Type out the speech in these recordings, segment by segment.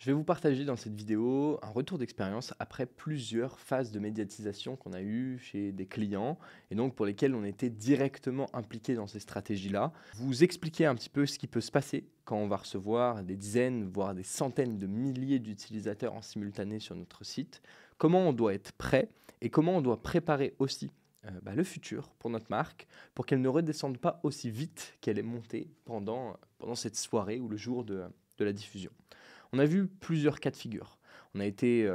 Je vais vous partager dans cette vidéo un retour d'expérience après plusieurs phases de médiatisation qu'on a eues chez des clients et donc pour lesquels on était directement impliqué dans ces stratégies-là. Vous expliquer un petit peu ce qui peut se passer quand on va recevoir des dizaines, voire des centaines de milliers d'utilisateurs en simultané sur notre site, comment on doit être prêt et comment on doit préparer aussi le futur pour notre marque pour qu'elle ne redescende pas aussi vite qu'elle est montée pendant cette soirée ou le jour de la diffusion. On a vu plusieurs cas de figure. On a été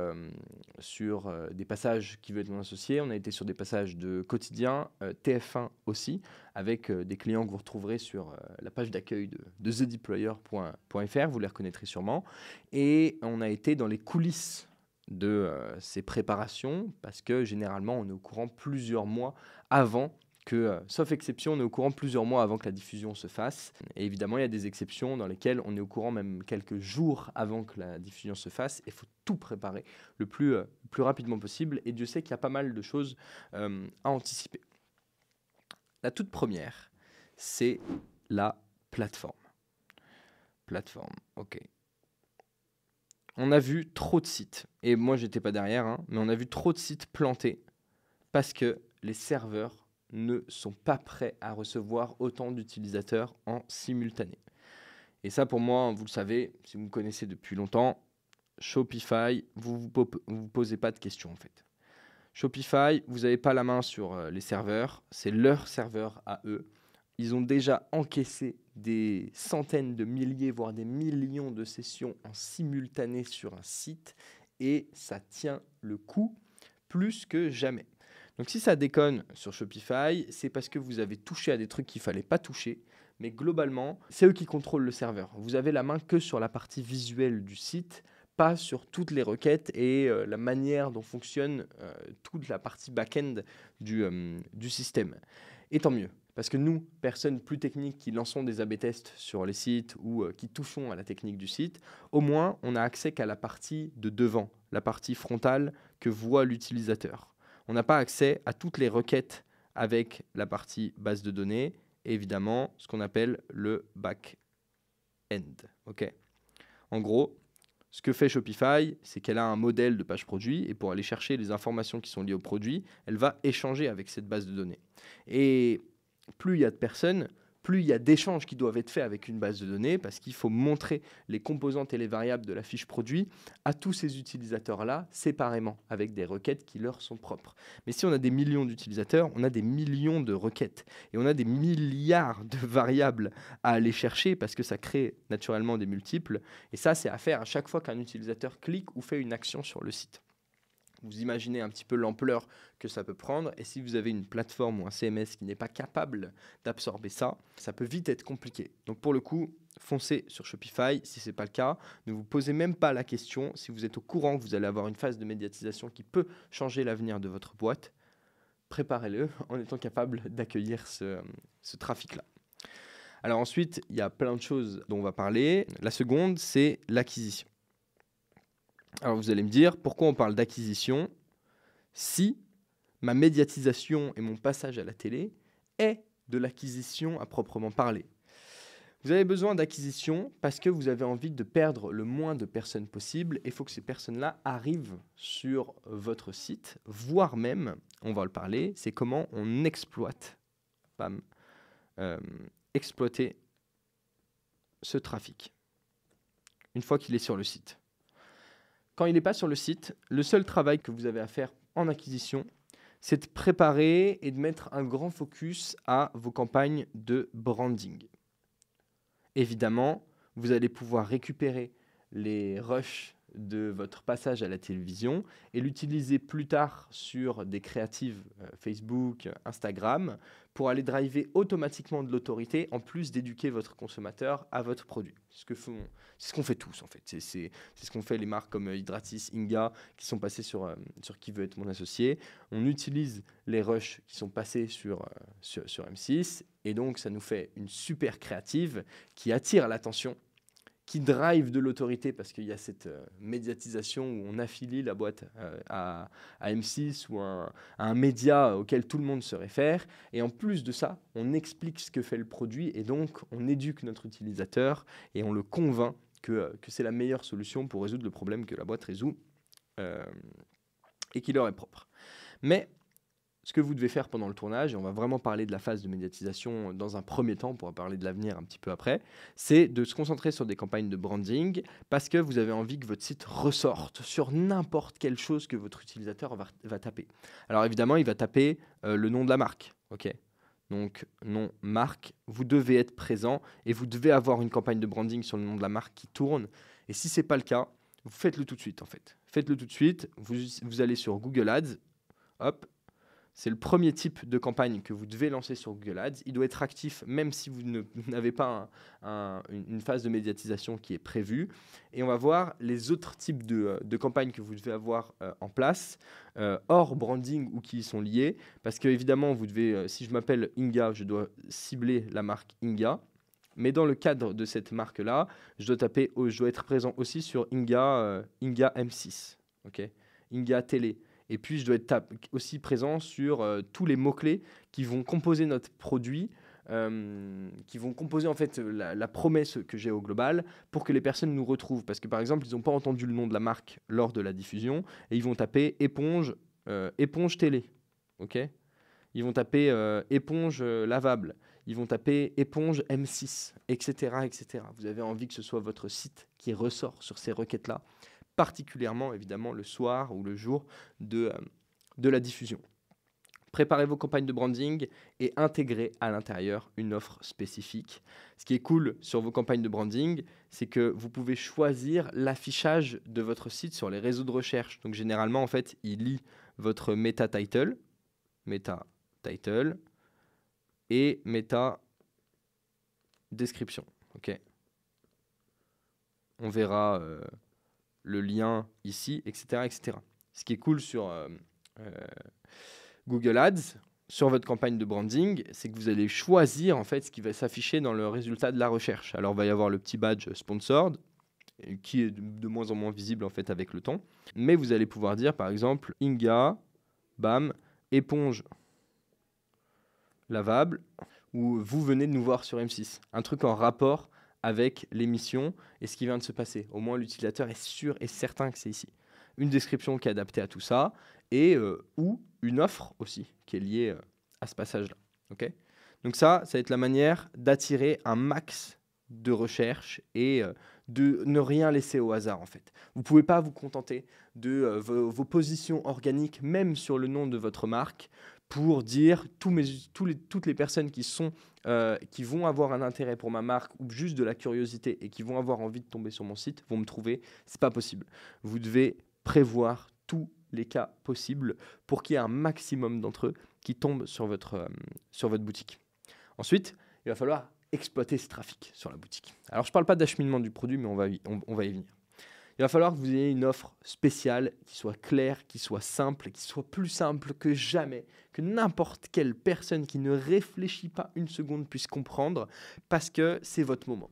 sur des passages qui veulent être mon associé, on a été sur des passages de quotidien, TF1 aussi, avec des clients que vous retrouverez sur la page d'accueil de thedeployer.fr, vous les reconnaîtrez sûrement. Et on a été dans les coulisses de ces préparations, parce que généralement on est au courant plusieurs mois avant sauf exception, on est au courant plusieurs mois avant que la diffusion se fasse. Et évidemment, il y a des exceptions dans lesquelles on est au courant même quelques jours avant que la diffusion se fasse. Il faut tout préparer le plus rapidement possible. Et Dieu sait qu'il y a pas mal de choses à anticiper. La toute première, c'est la plateforme. Plateforme, ok. On a vu trop de sites, et moi j'étais pas derrière, mais on a vu trop de sites plantés parce que les serveurs ne sont pas prêts à recevoir autant d'utilisateurs en simultané. Et ça, pour moi, vous le savez, si vous me connaissez depuis longtemps, Shopify, vous vous posez pas de questions en fait. Shopify, vous n'avez pas la main sur les serveurs, c'est leur serveur à eux. Ils ont déjà encaissé des centaines de milliers, voire des millions de sessions en simultané sur un site et ça tient le coup plus que jamais. Donc si ça déconne sur Shopify, c'est parce que vous avez touché à des trucs qu'il ne fallait pas toucher. Mais globalement, c'est eux qui contrôlent le serveur. Vous avez la main que sur la partie visuelle du site, pas sur toutes les requêtes et la manière dont fonctionne toute la partie back-end du système. Et tant mieux, parce que nous, personnes plus techniques qui lançons des A/B tests sur les sites ou qui touchons à la technique du site, au moins on n'a accès qu'à la partie de devant, la partie frontale que voit l'utilisateur. On n'a pas accès à toutes les requêtes avec la partie base de données et évidemment ce qu'on appelle le back-end. Okay. En gros, ce que fait Shopify, c'est qu'elle a un modèle de page produit et pour aller chercher les informations qui sont liées au produit, elle va échanger avec cette base de données. Et plus il y a de personnes, plus il y a d'échanges qui doivent être faits avec une base de données parce qu'il faut montrer les composantes et les variables de la fiche produit à tous ces utilisateurs-là séparément avec des requêtes qui leur sont propres. Mais si on a des millions d'utilisateurs, on a des millions de requêtes et on a des milliards de variables à aller chercher parce que ça crée naturellement des multiples et ça, c'est à faire à chaque fois qu'un utilisateur clique ou fait une action sur le site. Vous imaginez un petit peu l'ampleur que ça peut prendre. Et si vous avez une plateforme ou un CMS qui n'est pas capable d'absorber ça, ça peut vite être compliqué. Donc pour le coup, foncez sur Shopify. Si ce n'est pas le cas, ne vous posez même pas la question. Si vous êtes au courant que vous allez avoir une phase de médiatisation qui peut changer l'avenir de votre boîte, préparez-le en étant capable d'accueillir ce trafic-là. Alors ensuite, il y a plein de choses dont on va parler. La seconde, c'est l'acquisition. Alors vous allez me dire, pourquoi on parle d'acquisition si ma médiatisation et mon passage à la télé est de l'acquisition à proprement parler? Vous avez besoin d'acquisition parce que vous avez envie de perdre le moins de personnes possible et il faut que ces personnes-là arrivent sur votre site, voire même, on va le parler, c'est comment on exploite, exploiter ce trafic une fois qu'il est sur le site. Quand il n'est pas sur le site, le seul travail que vous avez à faire en acquisition, c'est de préparer et de mettre un grand focus à vos campagnes de branding. Évidemment, vous allez pouvoir récupérer les rushs de votre passage à la télévision et l'utiliser plus tard sur des créatives Facebook, Instagram pour aller driver automatiquement de l'autorité en plus d'éduquer votre consommateur à votre produit. C'est ce qu'on fait tous en fait. C'est ce qu'ont fait les marques comme Hydratis, Inga qui sont passées sur Qui veut être mon associé. On utilise les rushs qui sont passés sur M6 et donc ça nous fait une super créative qui attire l'attention, qui drive de l'autorité parce qu'il y a cette médiatisation où on affilie la boîte à M6 ou à un média auquel tout le monde se réfère. Et en plus de ça, on explique ce que fait le produit et donc on éduque notre utilisateur et on le convainc que c'est la meilleure solution pour résoudre le problème que la boîte résout et qui leur est propre. Mais ce que vous devez faire pendant le tournage, et on va vraiment parler de la phase de médiatisation dans un premier temps, on pourra parler de l'avenir un petit peu après, c'est de se concentrer sur des campagnes de branding parce que vous avez envie que votre site ressorte sur n'importe quelle chose que votre utilisateur va taper. Alors évidemment, il va taper le nom de la marque, ok ? Donc nom marque, vous devez être présent et vous devez avoir une campagne de branding sur le nom de la marque qui tourne. Et si ce n'est pas le cas, vous faites-le tout de suite en fait. Faites-le tout de suite, vous allez sur Google Ads, hop. C'est le premier type de campagne que vous devez lancer sur Google Ads. Il doit être actif même si vous n'avez pas une phase de médiatisation qui est prévue. Et on va voir les autres types de campagnes que vous devez avoir en place, hors branding ou qui y sont liées. Parce que évidemment, vous devez, si je m'appelle Inga, je dois cibler la marque Inga. Mais dans le cadre de cette marque-là, je dois être présent aussi sur Inga M6, okay, Inga Télé. Et puis, je dois être aussi présent sur tous les mots-clés qui vont composer notre produit, qui vont composer en fait la promesse que j'ai au global pour que les personnes nous retrouvent. Parce que par exemple, ils n'ont pas entendu le nom de la marque lors de la diffusion et ils vont taper éponge télé. Okay, ils vont taper éponge lavable. Ils vont taper éponge M6, etc., etc. Vous avez envie que ce soit votre site qui ressort sur ces requêtes-là, particulièrement évidemment le soir ou le jour de la diffusion. Préparez vos campagnes de branding et intégrez à l'intérieur une offre spécifique. Ce qui est cool sur vos campagnes de branding, c'est que vous pouvez choisir l'affichage de votre site sur les réseaux de recherche. Donc généralement, en fait, il lit votre meta title et meta description. Okay. On verra le lien ici, etc., etc. Ce qui est cool sur Google Ads, sur votre campagne de branding, c'est que vous allez choisir en fait ce qui va s'afficher dans le résultat de la recherche. Alors, il va y avoir le petit badge sponsored, qui est de moins en moins visible en fait avec le temps. Mais vous allez pouvoir dire, par exemple, Inga, bam, éponge lavable, ou vous venez de nous voir sur M6. Un truc en rapport avec l'émission et ce qui vient de se passer. Au moins, l'utilisateur est sûr et certain que c'est ici. Une description qui est adaptée à tout ça et ou une offre aussi qui est liée à ce passage-là. Okay, donc ça va être la manière d'attirer un max de recherche et de ne rien laisser au hasard en fait. Vous ne pouvez pas vous contenter de vos positions organiques, même sur le nom de votre marque, pour dire toutes les personnes qui vont avoir un intérêt pour ma marque ou juste de la curiosité et qui vont avoir envie de tomber sur mon site vont me trouver. C'est pas possible. Vous devez prévoir tous les cas possibles pour qu'il y ait un maximum d'entre eux qui tombent sur votre boutique. Ensuite, il va falloir exploiter ce trafic sur la boutique. Alors, je ne parle pas d'acheminement du produit, mais on va y venir. Il va falloir que vous ayez une offre spéciale qui soit claire, qui soit simple, qui soit plus simple que jamais, que n'importe quelle personne qui ne réfléchit pas une seconde puisse comprendre, parce que c'est votre moment.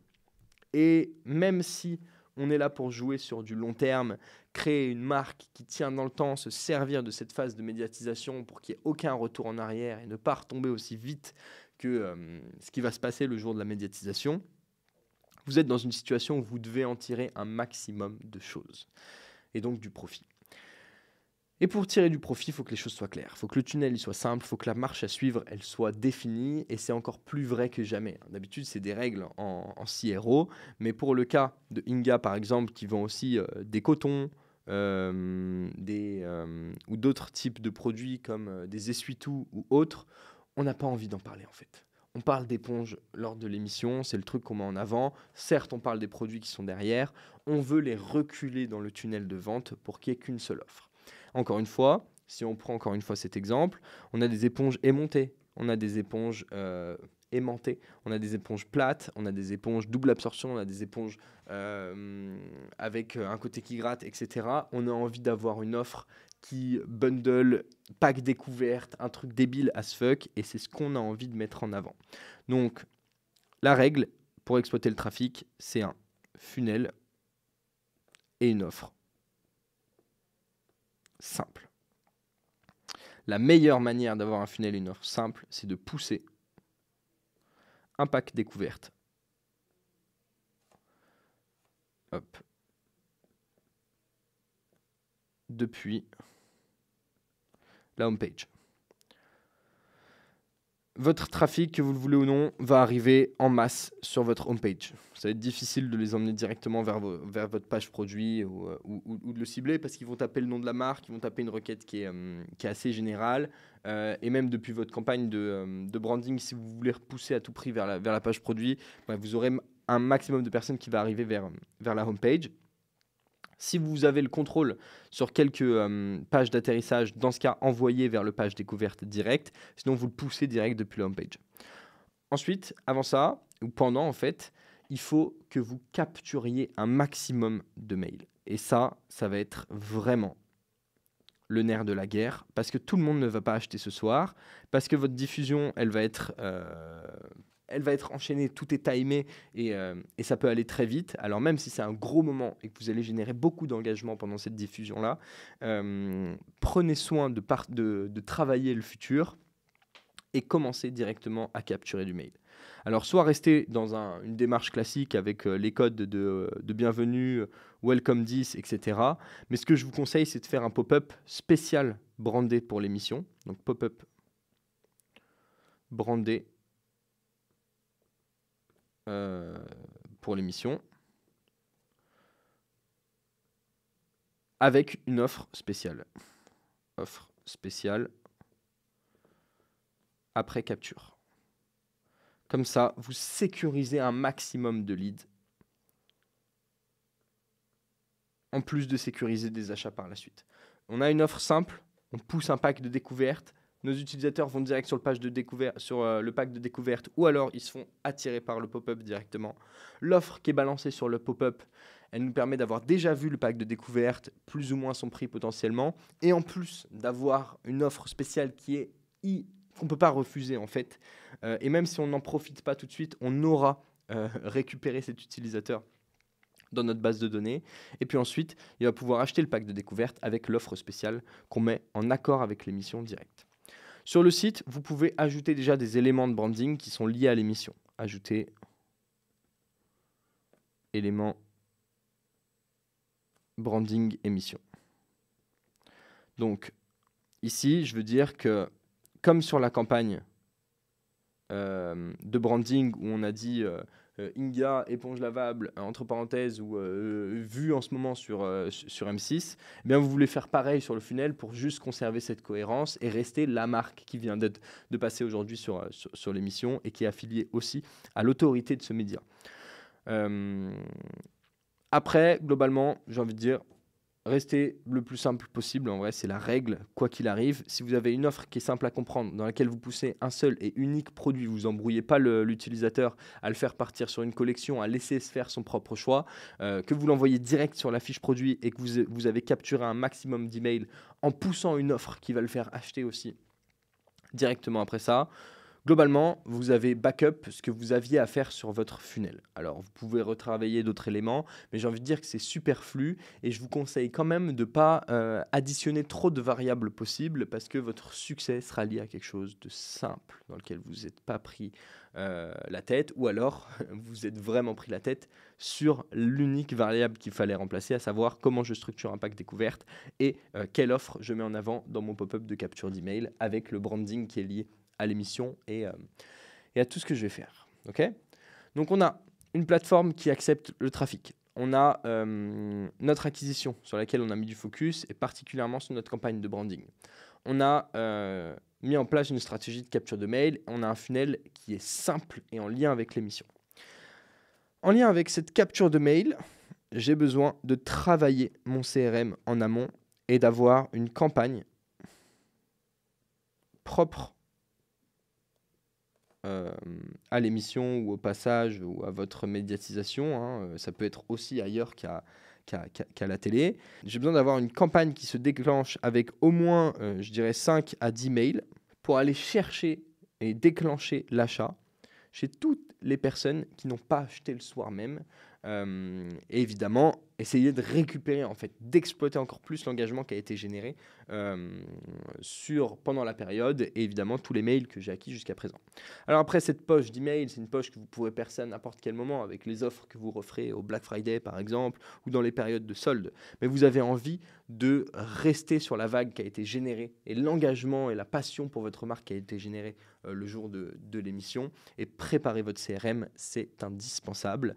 Et même si on est là pour jouer sur du long terme, créer une marque qui tient dans le temps, se servir de cette phase de médiatisation pour qu'il n'y ait aucun retour en arrière et ne pas retomber aussi vite que ce qui va se passer le jour de la médiatisation, vous êtes dans une situation où vous devez en tirer un maximum de choses et donc du profit. Et pour tirer du profit, il faut que les choses soient claires. Il faut que le tunnel il soit simple, il faut que la marche à suivre elle soit définie et c'est encore plus vrai que jamais. D'habitude, c'est des règles en CRO, mais pour le cas de Inga par exemple, qui vend aussi des cotons, ou d'autres types de produits comme des essuie-tout ou autres, on n'a pas envie d'en parler en fait. On parle d'éponges lors de l'émission, c'est le truc qu'on met en avant. Certes, on parle des produits qui sont derrière. On veut les reculer dans le tunnel de vente pour qu'il n'y ait qu'une seule offre. Encore une fois, si on prend encore une fois cet exemple, on a des éponges aimantées, on a des éponges aimantées, on a des éponges plates, on a des éponges double absorption, on a des éponges avec un côté qui gratte, etc. On a envie d'avoir une offre qui bundle, pack découverte, un truc débile as fuck, et c'est ce qu'on a envie de mettre en avant. Donc, la règle pour exploiter le trafic, c'est un funnel et une offre simple. La meilleure manière d'avoir un funnel et une offre simple, c'est de pousser un pack découverte Hop. Depuis la homepage. Votre trafic, que vous le voulez ou non, va arriver en masse sur votre homepage. Ça va être difficile de les emmener directement vers votre page produit ou de le cibler parce qu'ils vont taper le nom de la marque, ils vont taper une requête qui est assez générale. Et même depuis votre campagne de branding, si vous voulez repousser à tout prix vers la page produit, vous aurez un maximum de personnes qui va arriver vers la homepage. Si vous avez le contrôle sur quelques pages d'atterrissage, dans ce cas, envoyez vers le page découverte direct. Sinon, vous le poussez direct depuis la homepage. Ensuite, avant ça, ou pendant en fait, il faut que vous capturiez un maximum de mails. Et ça va être vraiment le nerf de la guerre, parce que tout le monde ne va pas acheter ce soir, parce que votre diffusion, elle va être enchaînée, tout est timé et ça peut aller très vite. Alors même si c'est un gros moment et que vous allez générer beaucoup d'engagement pendant cette diffusion-là, prenez soin de travailler le futur et commencez directement à capturer du mail. Alors soit restez dans une démarche classique avec les codes de bienvenue, welcome 10, etc. Mais ce que je vous conseille, c'est de faire un pop-up spécial brandé pour l'émission. Donc pop-up brandé pour l'émission avec une offre spéciale. Offre spéciale après capture. Comme ça, vous sécurisez un maximum de leads, en plus de sécuriser des achats par la suite. On a une offre simple, on pousse un pack de découverte, nos utilisateurs vont direct sur le pack de découverte ou alors ils se font attirer par le pop-up directement. L'offre qui est balancée sur le pop-up, elle nous permet d'avoir déjà vu le pack de découverte, plus ou moins son prix potentiellement, et en plus d'avoir une offre spéciale qu'on ne peut pas refuser en fait. Et même si on n'en profite pas tout de suite, on aura récupéré cet utilisateur dans notre base de données. Et puis ensuite, il va pouvoir acheter le pack de découverte avec l'offre spéciale qu'on met en accord avec l'émission directe. Sur le site, vous pouvez ajouter déjà des éléments de branding qui sont liés à l'émission. Ajouter éléments branding émission. Donc ici, je veux dire que comme sur la campagne de branding où on a dit Inga, éponge lavable, entre parenthèses, ou vue en ce moment sur M6, eh bien vous voulez faire pareil sur le funnel pour juste conserver cette cohérence et rester la marque qui vient de passer aujourd'hui sur l'émission et qui est affiliée aussi à l'autorité de ce média. Après, globalement, j'ai envie de dire, restez le plus simple possible. En vrai, c'est la règle, quoi qu'il arrive. Si vous avez une offre qui est simple à comprendre, dans laquelle vous poussez un seul et unique produit, vous embrouillez pas l'utilisateur à le faire partir sur une collection, à laisser se faire son propre choix, que vous l'envoyez direct sur la fiche produit et que vous avez capturé un maximum d'emails en poussant une offre qui va le faire acheter aussi directement après ça. Globalement, vous avez backup ce que vous aviez à faire sur votre funnel. Alors, vous pouvez retravailler d'autres éléments, mais j'ai envie de dire que c'est superflu et je vous conseille quand même de ne pas additionner trop de variables possibles parce que votre succès sera lié à quelque chose de simple dans lequel vous n'êtes pas pris la tête ou alors vous êtes vraiment pris la tête sur l'unique variable qu'il fallait remplacer, à savoir comment je structure un pack découverte et quelle offre je mets en avant dans mon pop-up de capture d'email avec le branding qui est lié à l'émission et à tout ce que je vais faire. Okay, donc on a une plateforme qui accepte le trafic. On a notre acquisition sur laquelle on a mis du focus et particulièrement sur notre campagne de branding. On a mis en place une stratégie de capture de mail. On a un funnel qui est simple et en lien avec l'émission. En lien avec cette capture de mail, j'ai besoin de travailler mon CRM en amont et d'avoir une campagne propre à l'émission ou au passage ou à votre médiatisation. Hein. Ça peut être aussi ailleurs qu'à la télé. J'ai besoin d'avoir une campagne qui se déclenche avec au moins, je dirais, 5 à 10 mails pour aller chercher et déclencher l'achat chez toutes les personnes qui n'ont pas acheté le soir même Et évidemment, essayez de récupérer, en fait, d'exploiter encore plus l'engagement qui a été généré pendant la période et évidemment tous les mails que j'ai acquis jusqu'à présent. Alors après, cette poche d'email, c'est une poche que vous pourrez percer à n'importe quel moment avec les offres que vous referez au Black Friday par exemple ou dans les périodes de solde. Mais vous avez envie de rester sur la vague qui a été générée et l'engagement et la passion pour votre marque qui a été générée le jour de l'émission et préparer votre CRM, c'est indispensable.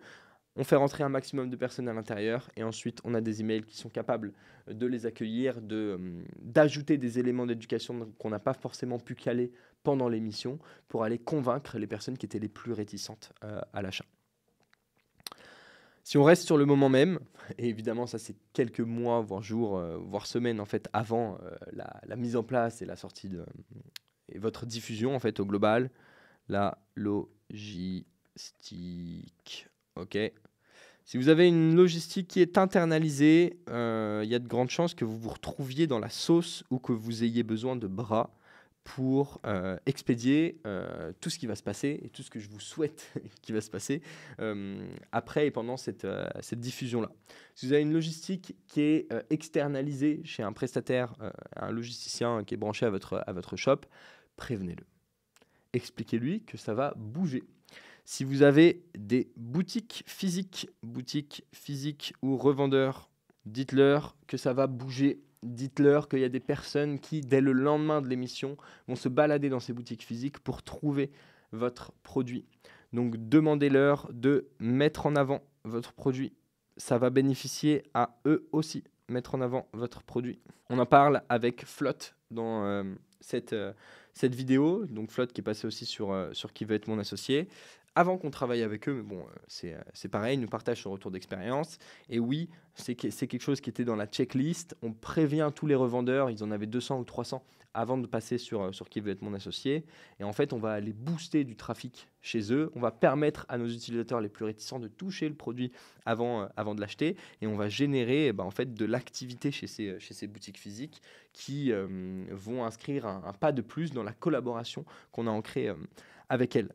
On fait rentrer un maximum de personnes à l'intérieur et ensuite on a des emails qui sont capables de les accueillir, d'ajouter des éléments d'éducation qu'on n'a pas forcément pu caler pendant l'émission pour aller convaincre les personnes qui étaient les plus réticentes à l'achat. Si on reste sur le moment même, et évidemment ça c'est quelques mois, voire jours, voire semaines en fait avant la mise en place et la sortie et votre diffusion en fait au global, la logistique. Ok. Si vous avez une logistique qui est internalisée, il y a de grandes chances que vous vous retrouviez dans la sauce ou que vous ayez besoin de bras pour expédier tout ce qui va se passer et tout ce que je vous souhaite qui va se passer après et pendant cette diffusion-là. Si vous avez une logistique qui est externalisée chez un prestataire, un logisticien qui est branché à votre shop, prévenez-le. Expliquez-lui que ça va bouger. Si vous avez des boutiques physiques ou revendeurs, dites-leur que ça va bouger. Dites-leur qu'il y a des personnes qui, dès le lendemain de l'émission, vont se balader dans ces boutiques physiques pour trouver votre produit. Donc, demandez-leur de mettre en avant votre produit. Ça va bénéficier à eux aussi, mettre en avant votre produit. On en parle avec Flotte dans cette vidéo. Donc, Flotte qui est passé aussi sur Qui veut être mon associé. Avant qu'on travaille avec eux, mais bon, c'est pareil, ils nous partagent son retour d'expérience. Et oui, c'est quelque chose qui était dans la checklist. On prévient tous les revendeurs, ils en avaient 200 ou 300 avant de passer sur Qui veut être mon associé. Et en fait, on va aller booster du trafic chez eux. On va permettre à nos utilisateurs les plus réticents de toucher le produit avant de l'acheter. Et on va générer en fait, de l'activité chez ces boutiques physiques qui vont inscrire un pas de plus dans la collaboration qu'on a ancrée avec elles.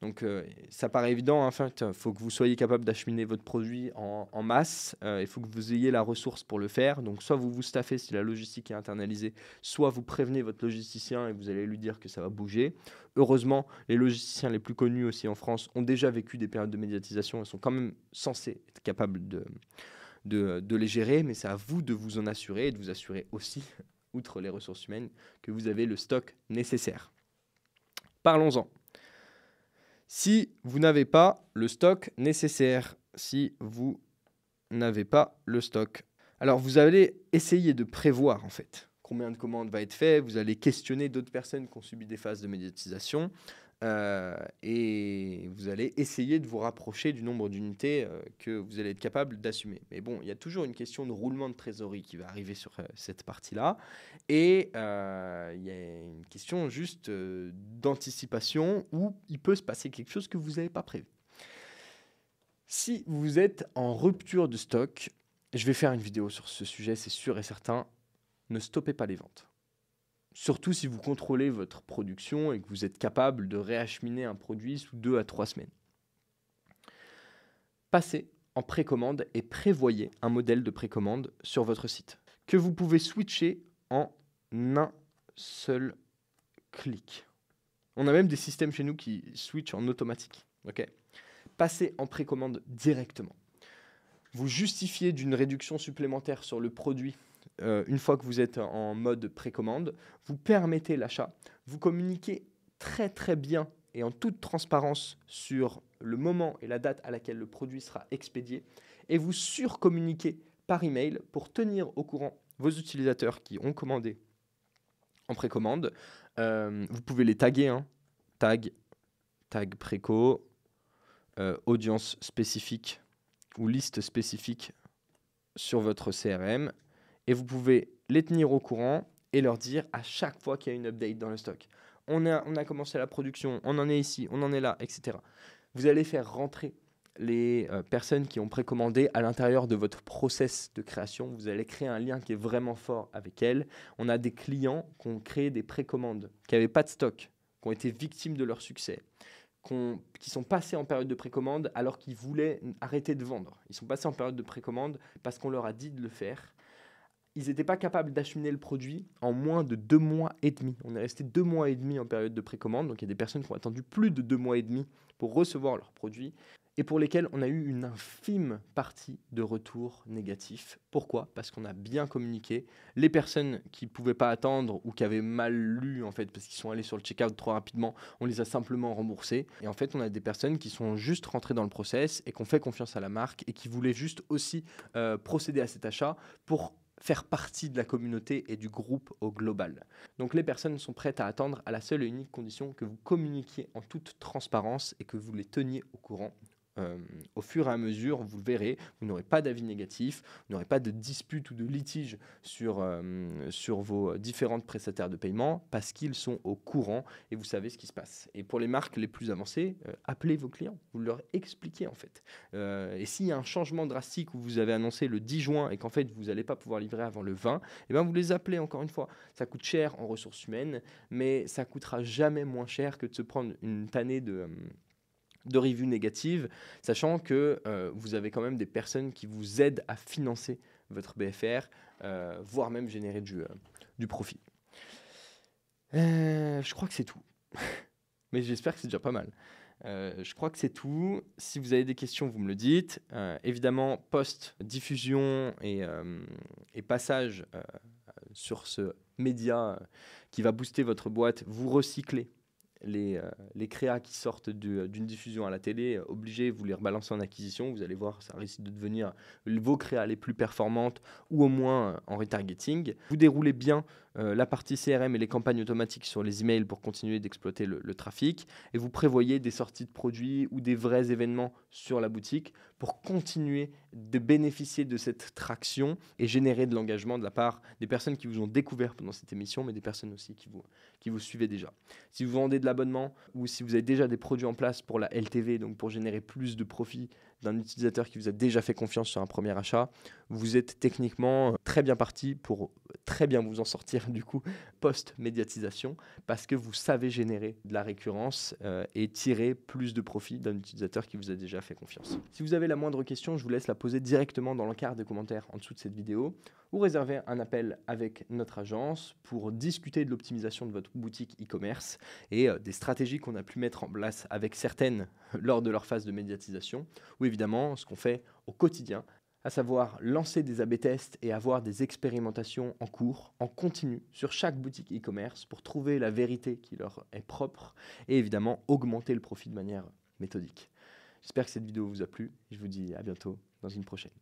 Donc, ça paraît évident, en fait, il faut que vous soyez capable d'acheminer votre produit en masse. Il faut que vous ayez la ressource pour le faire. Donc, soit vous vous staffez si la logistique est internalisée, soit vous prévenez votre logisticien et vous allez lui dire que ça va bouger. Heureusement, les logisticiens les plus connus aussi en France ont déjà vécu des périodes de médiatisation. Ils sont quand même censés être capables de les gérer, mais c'est à vous de vous en assurer et de vous assurer aussi, outre les ressources humaines, que vous avez le stock nécessaire. Parlons-en. Si vous n'avez pas le stock nécessaire, alors vous allez essayer de prévoir en fait combien de commandes va être fait, vous allez questionner d'autres personnes qui ont subi des phases de médiatisation et vous allez essayer de vous rapprocher du nombre d'unités que vous allez être capable d'assumer. Mais bon, il y a toujours une question de roulement de trésorerie qui va arriver sur cette partie-là. Et il y a une question juste d'anticipation où il peut se passer quelque chose que vous n'avez pas prévu. Si vous êtes en rupture de stock, je vais faire une vidéo sur ce sujet, c'est sûr et certain, ne stoppez pas les ventes. Surtout si vous contrôlez votre production et que vous êtes capable de réacheminer un produit sous 2 à 3 semaines. Passez en précommande et prévoyez un modèle de précommande sur votre site que vous pouvez switcher en un seul clic. On a même des systèmes chez nous qui switchent en automatique. Okay. Passez en précommande directement. Vous justifiez d'une réduction supplémentaire sur le produit une fois que vous êtes en mode précommande. Vous permettez l'achat. Vous communiquez très très bien et en toute transparence sur le moment et la date à laquelle le produit sera expédié. Et vous surcommuniquez par email pour tenir au courant vos utilisateurs qui ont commandé en précommande. Vous pouvez les taguer, hein. Tag préco, audience spécifique ou liste spécifique sur votre CRM. Et vous pouvez les tenir au courant et leur dire à chaque fois qu'il y a une update dans le stock. On a commencé la production, on en est ici, on en est là, etc. Vous allez faire rentrer les personnes qui ont précommandé à l'intérieur de votre process de création. Vous allez créer un lien qui est vraiment fort avec elles. On a des clients qui ont créé des précommandes, qui n'avaient pas de stock, qui ont été victimes de leur succès, qui sont passés en période de précommande alors qu'ils voulaient arrêter de vendre. Ils sont passés en période de précommande parce qu'on leur a dit de le faire. Ils n'étaient pas capables d'acheminer le produit en moins de 2 mois et demi. On est resté 2 mois et demi en période de précommande, donc il y a des personnes qui ont attendu plus de 2 mois et demi pour recevoir leur produit et pour lesquels on a eu une infime partie de retours négatifs. Pourquoi? Parce qu'on a bien communiqué. Les personnes qui ne pouvaient pas attendre ou qui avaient mal lu, en fait, parce qu'ils sont allés sur le checkout trop rapidement, on les a simplement remboursés. Et en fait, on a des personnes qui sont juste rentrées dans le process et qui ont fait confiance à la marque et qui voulaient juste aussi procéder à cet achat pour faire partie de la communauté et du groupe au global. Donc les personnes sont prêtes à attendre à la seule et unique condition que vous communiquiez en toute transparence et que vous les teniez au courant. Au fur et à mesure, vous le verrez, vous n'aurez pas d'avis négatif, vous n'aurez pas de dispute ou de litige sur vos différentes prestataires de paiement parce qu'ils sont au courant et vous savez ce qui se passe. Et pour les marques les plus avancées, appelez vos clients, vous leur expliquez en fait. Et s'il y a un changement drastique où vous avez annoncé le 10 juin et qu'en fait vous n'allez pas pouvoir livrer avant le 20, eh bien vous les appelez encore une fois. Ça coûte cher en ressources humaines, mais ça coûtera jamais moins cher que de se prendre une tannée de reviews négatives, sachant que vous avez quand même des personnes qui vous aident à financer votre BFR, voire même générer du profit. Je crois que c'est tout. Mais j'espère que c'est déjà pas mal. Je crois que c'est tout. Si vous avez des questions, vous me le dites. Évidemment, post, diffusion et passage sur ce média qui va booster votre boîte, vous recyclez les créas qui sortent d'une diffusion à la télé, obligés, vous les rebalancez en acquisition, vous allez voir, ça risque de devenir vos créas les plus performantes ou au moins en retargeting. Vous déroulez bien la partie CRM et les campagnes automatiques sur les emails pour continuer d'exploiter le trafic et vous prévoyez des sorties de produits ou des vrais événements sur la boutique pour continuer de bénéficier de cette traction et générer de l'engagement de la part des personnes qui vous ont découvert pendant cette émission, mais des personnes aussi qui vous suivaient déjà. Si vous vendez de l'abonnement ou si vous avez déjà des produits en place pour la LTV, donc pour générer plus de profit d'un utilisateur qui vous a déjà fait confiance sur un premier achat, vous êtes techniquement très bien parti pour très bien vous en sortir du coup post-médiatisation parce que vous savez générer de la récurrence et tirer plus de profit d'un utilisateur qui vous a déjà fait confiance. Si vous avez la moindre question, je vous laisse la poser directement dans l'encart des commentaires en dessous de cette vidéo ou réserver un appel avec notre agence pour discuter de l'optimisation de votre boutique e-commerce et des stratégies qu'on a pu mettre en place avec certaines lors de leur phase de médiatisation ou évidemment ce qu'on fait au quotidien, à savoir lancer des A/B tests et avoir des expérimentations en cours, en continu, sur chaque boutique e-commerce pour trouver la vérité qui leur est propre et évidemment augmenter le profit de manière méthodique. J'espère que cette vidéo vous a plu et je vous dis à bientôt dans une prochaine.